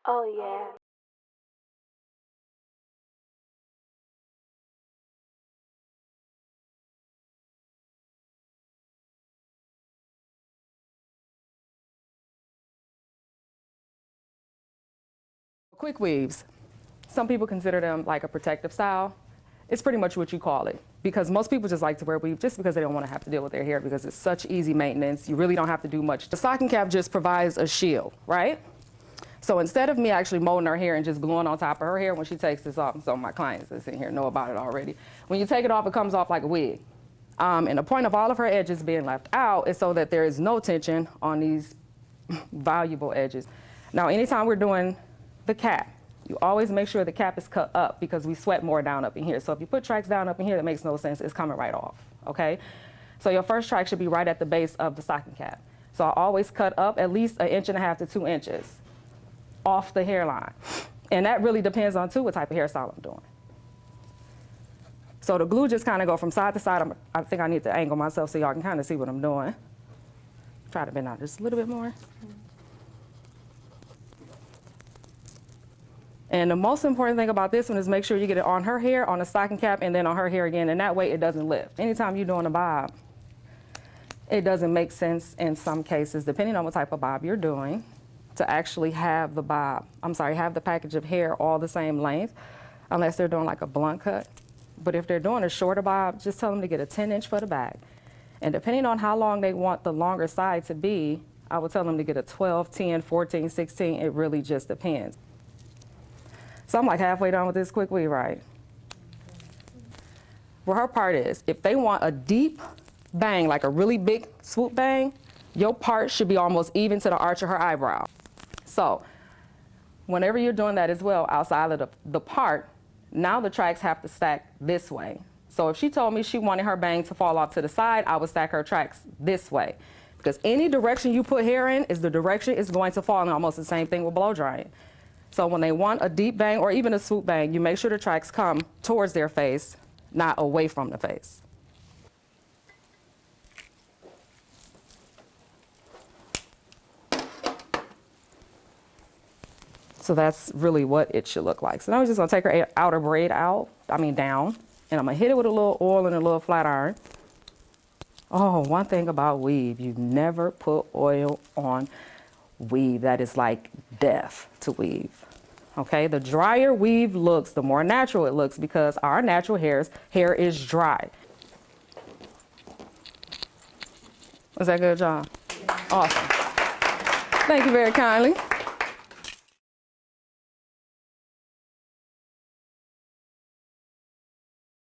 Oh, yeah. Quick weaves, some people consider them like a protective style. It's pretty much what you call it, because most people just like to wear weave just because they don't want to have to deal with their hair, because it's such easy maintenance. You really don't have to do much. The stocking cap just provides a shield, right? So instead of me actually molding her hair and just gluing on top of her hair when she takes this off, so my clients that's in here know about it already, when you take it off, it comes off like a wig. And the point of all of her edges being left out is so that there is no tension on these valuable edges. Now, anytime we're doing the cap, you always make sure the cap is cut up, because we sweat more down up in here. So if you put tracks down up in here, that makes no sense. It's coming right off, okay? So your first track should be right at the base of the stocking cap. So I always cut up at least 1.5 to 2 inches off the hairline. And that really depends on, too, what type of hairstyle I'm doing. So the glue just kind of go from side to side. I think I need to angle myself so y'all can kind of see what I'm doing. Try to bend out just a little bit more. And the most important thing about this one is make sure you get it on her hair, on the stocking cap, and then on her hair again, and that way it doesn't lift. Anytime you're doing a bob, it doesn't make sense in some cases, depending on what type of bob you're doing, to actually have the have the package of hair all the same length, unless they're doing like a blunt cut. But if they're doing a shorter bob, just tell them to get a 10-inch for the back. And depending on how long they want the longer side to be, I would tell them to get a 12, 10, 14, 16. It really just depends. So I'm like halfway done with this quick weave, right? Well, her part is, if they want a deep bang, like a really big swoop bang, your part should be almost even to the arch of her eyebrow. So whenever you're doing that as well, outside of the part, now the tracks have to stack this way. So if she told me she wanted her bang to fall off to the side, I would stack her tracks this way. Because any direction you put hair in is the direction it's going to fall, and almost the same thing with blow drying. So when they want a deep bang or even a swoop bang, you make sure the tracks come towards their face, not away from the face. So that's really what it should look like. So now we're just gonna take her outer braid down, and I'm gonna hit it with a little oil and a little flat iron. Oh, one thing about weave, you never put oil on weave. That is like death to weave. Okay, the drier weave looks, the more natural it looks, because our natural hair is dry. Was that good, John? Awesome. Thank you very kindly.